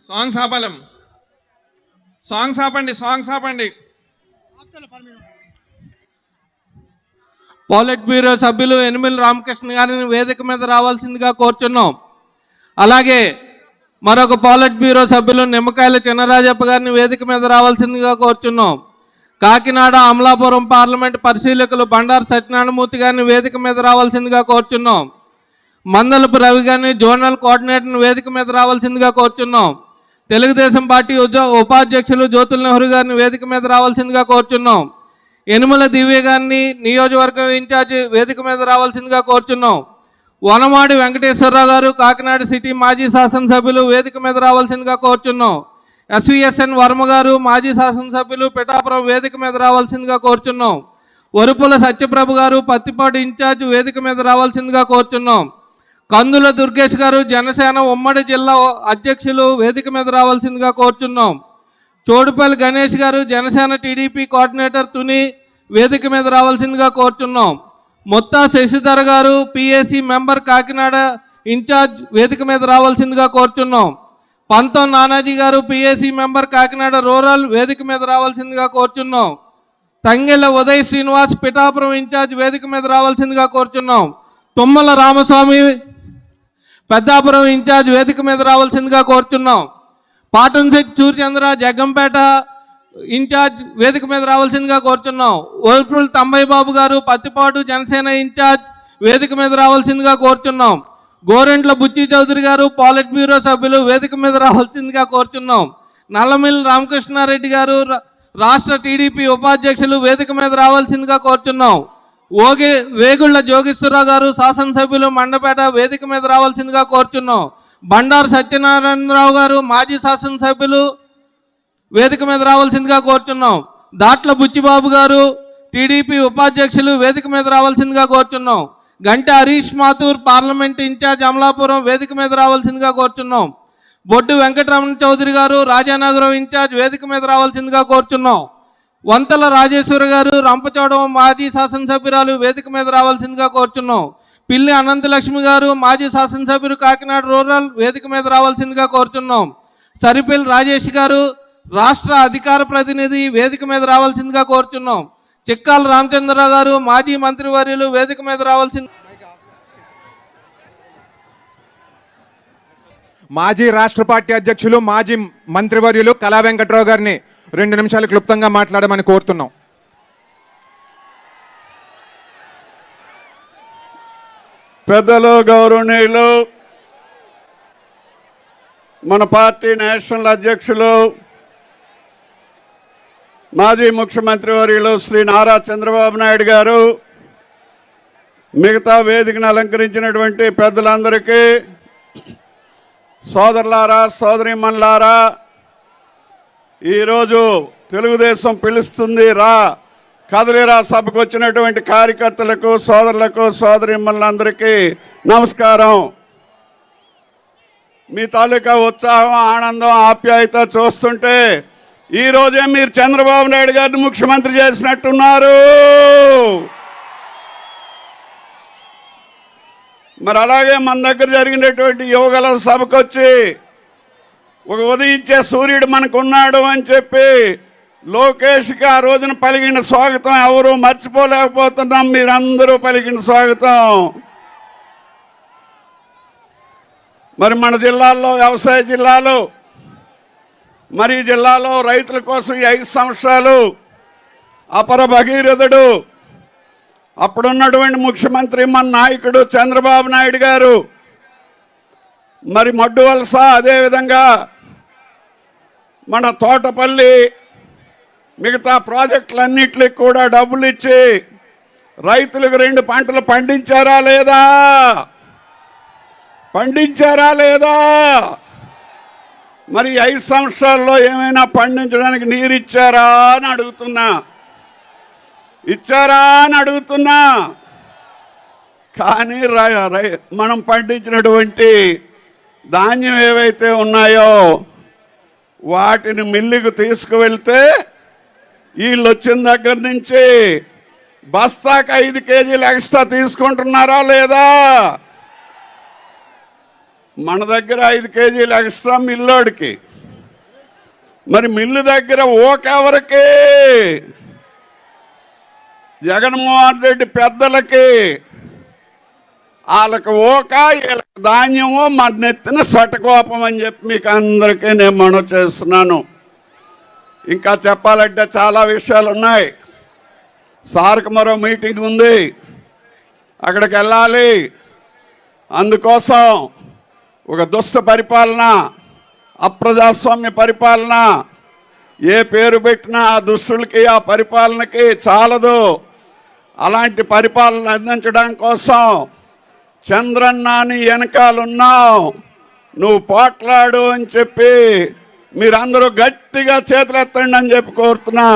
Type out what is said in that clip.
Songs ఆపాలం. Songs ఆపండి, songs ఆపండి. పాలిట్ bureau సభ్యులు యనమల రామకృష్ణ గారిని వేదిక మీద రావాల్సిందిగా కోరుచున్నాం. అలాగే మరొక పాలిట్ బ్యూరో సభ్యులు నిమ్మకాయల చినరాజప్ప గారిని వేదిక మీద రావాల్సిందిగా కోరుచున్నాం. కాకినాడ అమలాపురం పార్లమెంట్ పరిశీలకులు బండారు సత్యనారాయణమూర్తి గారిని వేదిక మీద రావాల్సిందిగా కోరుచున్నాం. మందలపు రవి గారిని జోనల్ కోఆర్డినేటర్ని వేదిక మీద రావాల్సిందిగా కోరుచున్నాం. తెలుగుదేశం పార్టీ ఉపాధ్యక్షులు జ్యోతుల నెహ్రూ గారిని వేదిక మీద రావాల్సిందిగా కోరుచున్నాం. యనమల దివ్య గారిని నియోజకవర్గం ఇన్ఛార్జి వేదిక మీద రావాల్సిందిగా కోరుచున్నాం. వనమాడి వెంకటేశ్వరరావు గారు కాకినాడ సిటీ మాజీ శాసనసభ్యులు వేదిక మీద రావాల్సిందిగా కోరుచున్నాం. ఎస్విఎస్ఎన్ వర్మ గారు మాజీ శాసనసభ్యులు పిఠాపురం వేదిక మీద రావాల్సిందిగా కోరుచున్నాం. వరుపుల సత్యప్రభు గారు పత్తిపాటి ఇన్ఛార్జ్ వేదిక మీద రావాల్సిందిగా కోరుచున్నాం. కందుల దుర్గేష్ గారు జనసేన ఉమ్మడి జిల్లా అధ్యక్షులు వేదిక మీద రావాల్సిందిగా కోరుచున్నాం. చోడుపల్లి గణేష్ గారు జనసేన టీడీపీ కోఆర్డినేటర్ తుని వేదిక మీద రావాల్సిందిగా కోరుచున్నాం. మొత్తా శశిధర్ గారు పిఏసీ మెంబర్ కాకినాడ ఇన్ఛార్జ్ వేదిక మీద రావాల్సిందిగా కోరుచున్నాం. పంతం నానాజీ గారు పిఏసీ మెంబర్ కాకినాడ రూరల్ వేదిక మీద రావాల్సిందిగా కోరుచున్నాం. తంగెళ్ళ ఉదయ్ శ్రీనివాస్ పిఠాపురం ఇన్ఛార్జ్ వేదిక మీద రావాల్సిందిగా కోరుచున్నాం. తుమ్మల రామస్వామి పెద్దాపురం ఇన్ఛార్జ్ వేదిక మీద రావాల్సిందిగా కోరుచున్నాం. పాటంశెట్టి సూర్యచంద్ర జగ్గంపేట ఇన్ఛార్జ్ వేదిక మీద రావాల్సిందిగా కోరుచున్నాం. ఓర్పుల్ తంబయ్య బాబు గారు పత్తిపాటు జనసేన ఇన్ఛార్జ్ వేదిక మీద రావాల్సిందిగా కోరుచున్నాం. గోరెంట్ల బుచ్చి చౌదరి గారు పాలిట్ బ్యూరో సభ్యులు వేదిక మీద రావాల్సిందిగా కోరుచున్నాం. నల్లమిల్లి రామకృష్ణారెడ్డి గారు రాష్ట్ర టీడీపీ ఉపాధ్యక్షులు వేదిక మీద రావాల్సిందిగా కోరుచున్నాం. వేగుళ్ల జోగేశ్వరరావు గారు శాసనసభ్యులు మండపేట వేదిక మీద రావాల్సిందిగా కోరుచున్నాం. బండారు సత్యనారాయణరావు గారు మాజీ శాసనసభ్యులు వేదిక మీద రావాల్సిందిగా కోరుచున్నాం. దాట్ల బుచ్చిబాబు గారు టీడీపీ ఉపాధ్యక్షులు వేదిక మీద రావాల్సిందిగా కోరుచున్నాం. గంటె హరీష్ మాథూర్ పార్లమెంట్ ఇన్ఛార్జ్ అమలాపురం వేదిక మీద రావాల్సిందిగా కోరుచున్నాం. బొడ్డు వెంకటరమణ చౌదరి గారు రాజానగరం ఇన్ఛార్జ్ వేదిక మీద రావాల్సిందిగా కోరుచున్నాం. వంతల రాజేశ్వరి గారు రంపచోడవ మాజీ శాసనసభ్యురాలు వేదిక మీద రావాల్సిందిగా కోరుచున్నాం. పిల్లి అనంతలక్ష్మి గారు మాజీ శాసనసభ్యులు కాకినాడ రూరల్ వేదిక మీద రావాల్సిందిగా కోరుచున్నాం. సరిపల్లి రాజేష్ గారు రాష్ట్ర అధికార ప్రతినిధి వేదిక మీద రావాల్సిందిగా కోరుచున్నాం. చిక్కాల రామచంద్రరావు గారు మాజీ మంత్రివర్యులు వేదిక మీద రావాల్సింది. మాజీ రాష్ట్ర పార్టీ అధ్యక్షులు మాజీ మంత్రివర్యులు కళా వెంకట్రావు గారిని 2 నిమిషాలు క్లుప్తంగా మాట్లాడమని కోరుతున్నాం. పెద్దలు, గౌరవనీయులు, మన పార్టీ నేషనల్ అధ్యక్షులు మాజీ ముఖ్యమంత్రి వర్యులు శ్రీ నారా చంద్రబాబు నాయుడు గారు, మిగతా వేదికను అలంకరించినటువంటి పెద్దలందరికీ, సోదరులారా, సోదరీమణులారా, ఈరోజు తెలుగుదేశం పిలుస్తుంది రా కదలిరా సభకు వచ్చినటువంటి కార్యకర్తలకు, సోదరులకు, సోదరీమణులందరికీ నమస్కారం. మీ తాలూకా ఉత్సాహం, ఆనందం, ఆప్యాయత చూస్తుంటే ఈరోజే మీరు చంద్రబాబు నాయుడు గారిని ముఖ్యమంత్రి చేసినట్టున్నారు. మరి అలాగే మన దగ్గర జరిగినటువంటి యువగల సభకు వచ్చి ఒక ఉదయించే సూర్యుడు మనకున్నాడు అని చెప్పి లోకేష్కి ఆ రోజున పలికిన స్వాగతం ఎవరు మర్చిపోలేకపోతున్నాం. మీరందరూ పలికిన స్వాగతం. మరి మన జిల్లాల్లో, వ్యవసాయ జిల్లాలో, మరి జిల్లాలో రైతుల కోసం ఈ 5 సంవత్సరాలు అపర భగీరథుడు, అప్పుడున్నటువంటి ముఖ్యమంత్రి మన నాయకుడు చంద్రబాబు నాయుడు గారు, మరి మడ్డు వలస, అదేవిధంగా మన తోటపల్లి, మిగతా ప్రాజెక్టులన్నింటికి కూడా డబ్బులు ఇచ్చి రైతులకు 2 పంటలు పండించారా లేదా? పండించారా లేదా? మరి 5 సంవత్సరాల్లో ఏమైనా పండించడానికి నీరు ఇచ్చారా అని అడుగుతున్నా. ఇచ్చారా అని అడుగుతున్నా. కానీ మనం పండించినటువంటి ధాన్యం ఏవైతే ఉన్నాయో వాటిని మిల్లుకు తీసుకువెళ్తే వీళ్ళు వచ్చిన దగ్గర నుంచి బస్తాకి 5 కేజీలు ఎక్స్ట్రా తీసుకుంటున్నారా లేదా? మన దగ్గర 5 కేజీలు ఎక్స్ట్రా మిల్లోడికి, మరి మిల్లు దగ్గర ఓకెవరికి? జగన్మోహన్ రెడ్డి పెద్దలకి. వాళ్ళకి ఓక, వీళ్ళకి ధాన్యము, మన నెత్తిన సటకోపం అని చెప్పి మీకు అందరికీ నేను మనవి చేస్తున్నాను. ఇంకా చెప్పాలంటే చాలా విషయాలు ఉన్నాయి. సార్కి మరో మీటింగ్ ఉంది, అక్కడికి వెళ్ళాలి. అందుకోసం ఒక దుష్ట పరిపాలన, అప్రజాస్వామ్య పరిపాలన, ఏ పేరు పెట్టినా ఆ దుష్టులకి ఆ పరిపాలనకి చాలదు. అలాంటి పరిపాలన అందించడం కోసం చంద్రన్నాని వెనకాలన్నావు, నువ్వు పోట్లాడు అని చెప్పి మీరందరూ గట్టిగా చేతులెత్తండి అని చెప్పి కోరుతున్నా.